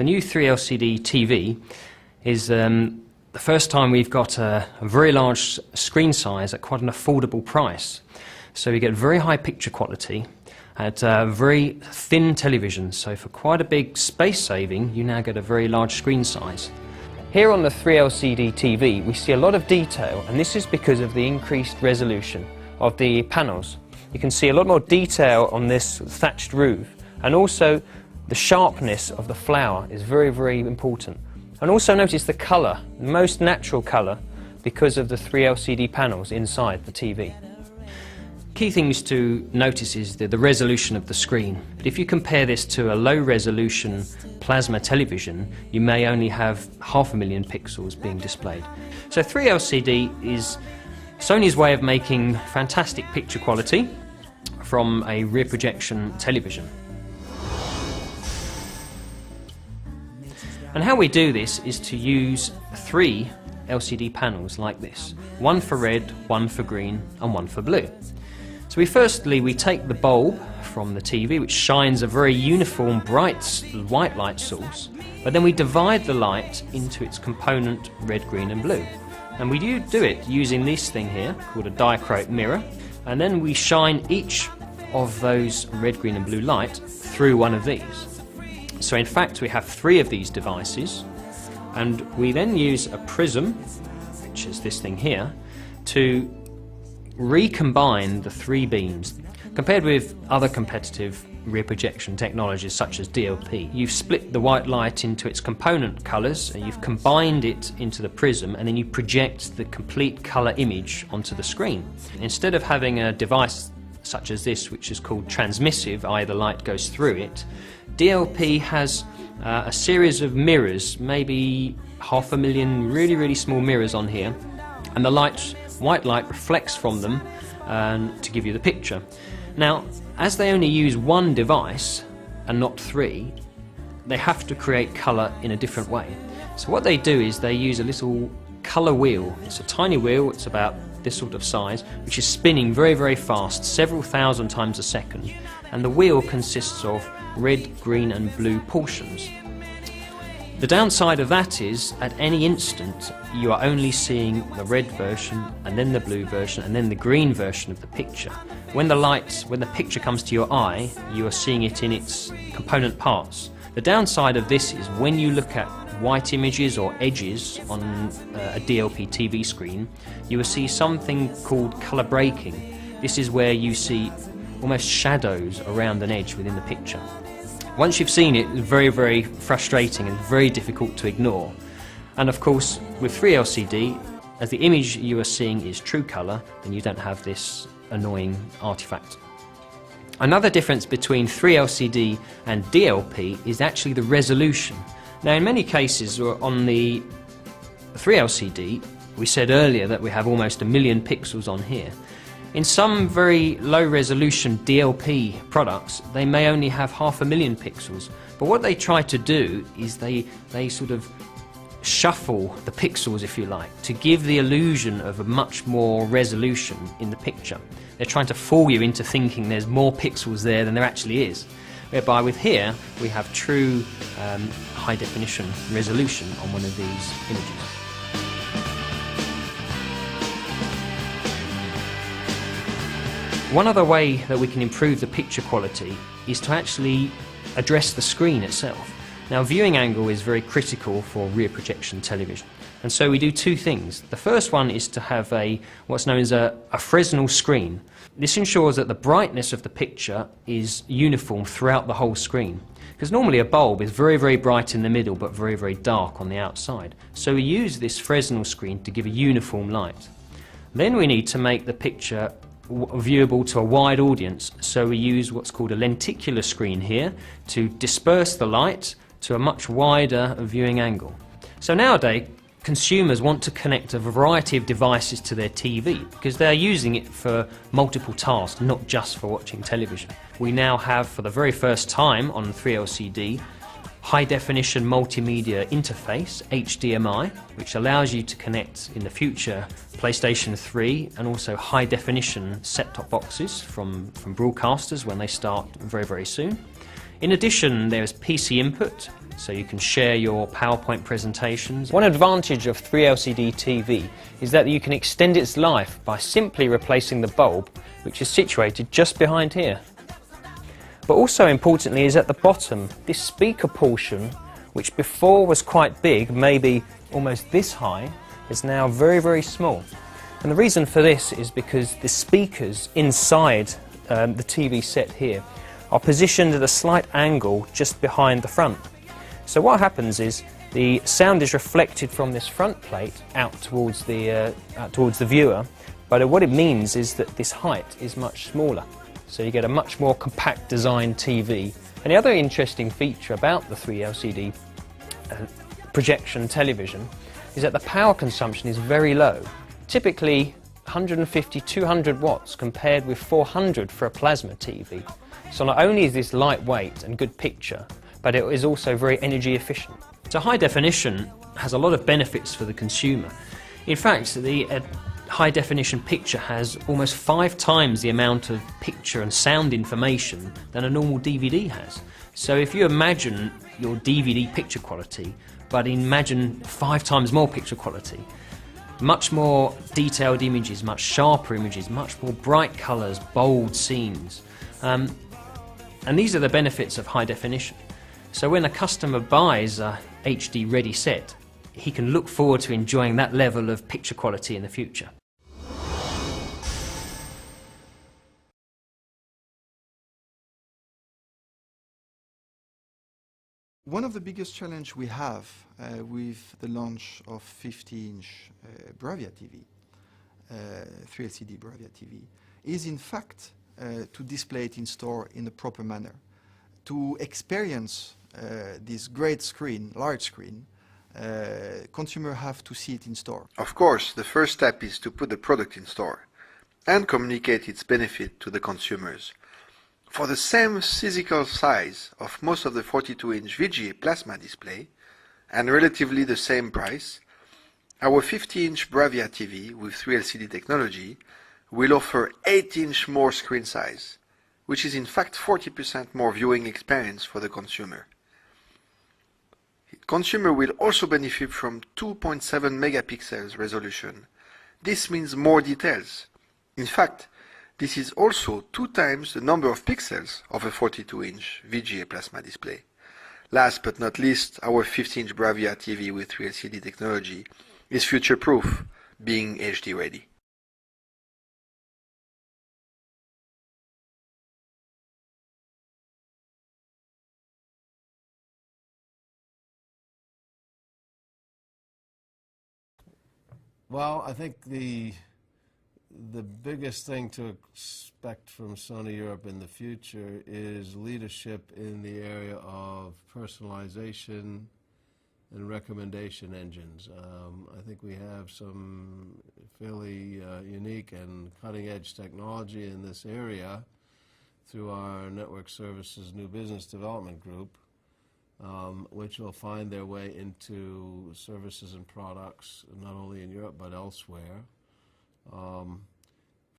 The new 3 LCD TV is the first time we've got a very large screen size at quite an affordable price. So we get very high picture quality at very thin television. So for quite a big space saving, you now get a very large screen size. Here on the 3 LCD TV, we see a lot of detail, and this is because of the increased resolution of the panels. You can see a lot more detail on this thatched roof, and also the sharpness of the flower is very, very important. And also notice the colour, the most natural colour, because of the 3 LCD panels inside the TV. Key things to notice is the resolution of the screen. But if you compare this to a low resolution plasma television, you may only have 500,000 pixels being displayed. So 3 LCD is Sony's way of making fantastic picture quality from a rear projection television. And how we do this is to use 3 LCD panels like this. One for red, one for green, and one for blue. So we take the bulb from the TV, which shines a very uniform, bright white light source, but then we divide the light into its component red, green, and blue. And we do it using this thing here, called a dichroic mirror, and then we shine each of those red, green, and blue light through one of these. So in fact we have 3 of these devices, and we then use a prism, which is this thing here, to recombine the 3 beams. Compared with other competitive rear projection technologies such as DLP, you've split the white light into its component colours, and you've combined it into the prism, and then you project the complete colour image onto the screen. Instead of having a device such as this, which is called transmissive, i.e. the light goes through it, DLP has a series of mirrors, maybe 500,000 really, really small mirrors on here, and the white light reflects from them to give you the picture. Now, as they only use one device and not 3, they have to create colour in a different way. So what they do is they use a little colour wheel. It's a tiny wheel, it's about this sort of size, which is spinning very, very fast, several thousand times a second, and the wheel consists of red, green and blue portions. The downside of that is, at any instant, you are only seeing the red version, and then the blue version, and then the green version of the picture. When the picture comes to your eye, you are seeing it in its component parts. The downside of this is when you look at white images or edges on a DLP TV screen, you will see something called colour breaking. This is where you see almost shadows around an edge within the picture. Once you've seen it, it's very, very frustrating and very difficult to ignore. And of course, with 3 LCD, as the image you are seeing is true colour, then you don't have this annoying artifact. Another difference between 3 LCD and DLP is actually the resolution. Now, in many cases on the 3 LCD, we said earlier that we have almost 1,000,000 pixels on here. In some very low resolution DLP products, they may only have 500,000 pixels, but what they try to do is they sort of shuffle the pixels, if you like, to give the illusion of a much more resolution in the picture. They're trying to fool you into thinking there's more pixels there than there actually is, whereby with here we have true high definition resolution on one of these images. One other way that we can improve the picture quality is to actually address the screen itself. Now, viewing angle is very critical for rear projection television, and so we do 2 things. The first one is to have what's known as a Fresnel screen. This ensures that the brightness of the picture is uniform throughout the whole screen, because normally a bulb is very, very bright in the middle but very, very dark on the outside. So we use this Fresnel screen to give a uniform light. Then we need to make the picture viewable to a wide audience, so we use what's called a lenticular screen here to disperse the light to a much wider viewing angle. So nowadays consumers want to connect a variety of devices to their TV because they're using it for multiple tasks, not just for watching television. We now have, for the very first time on 3 LCD, high definition multimedia interface, HDMI, which allows you to connect in the future PlayStation 3 and also high definition set-top boxes from broadcasters when they start very, very soon. In addition, there's PC input, so you can share your PowerPoint presentations. One advantage of 3LCD TV is that you can extend its life by simply replacing the bulb, which is situated just behind here. But also importantly is at the bottom, this speaker portion, which before was quite big, maybe almost this high, is now very, very small. And the reason for this is because the speakers inside the TV set here are positioned at a slight angle just behind the front. So what happens is the sound is reflected from this front plate out towards the viewer, but what it means is that this height is much smaller. So you get a much more compact design TV. And the other interesting feature about the 3LCD projection television is that the power consumption is very low. Typically 150-200 watts compared with 400 for a plasma TV. So not only is this lightweight and good picture, but it is also very energy efficient. So high definition has a lot of benefits for the consumer. In fact, the high definition picture has almost 5 times the amount of picture and sound information than a normal DVD has. So if you imagine your DVD picture quality, but imagine 5 times more picture quality, much more detailed images, much sharper images, much more bright colours, bold scenes. And these are the benefits of high definition. So when a customer buys a HD ready set, he can look forward to enjoying that level of picture quality in the future. One of the biggest challenges we have with the launch of 50-inch Bravia TV, 3LCD Bravia TV, is in fact to display it in store in a proper manner. To experience this great screen, large screen, consumers have to see it in store. Of course, the first step is to put the product in store and communicate its benefit to the consumers. For the same physical size of most of the 42-inch VGA plasma display and relatively the same price, our 50-inch Bravia TV with 3LCD technology will offer 8-inch more screen size, which is in fact 40% more viewing experience for the consumer. The consumer will also benefit from 2.7 megapixels resolution. This means more details. In fact, this is also 2 times the number of pixels of a 42-inch VGA plasma display. Last but not least, our 50-inch Bravia TV with 3LCD technology is future-proof, being HD ready. Well, I think the biggest thing to expect from Sony Europe in the future is leadership in the area of personalization and recommendation engines. I think we have some fairly unique and cutting-edge technology in this area through our Network Services New Business Development Group, which will find their way into services and products not only in Europe but elsewhere.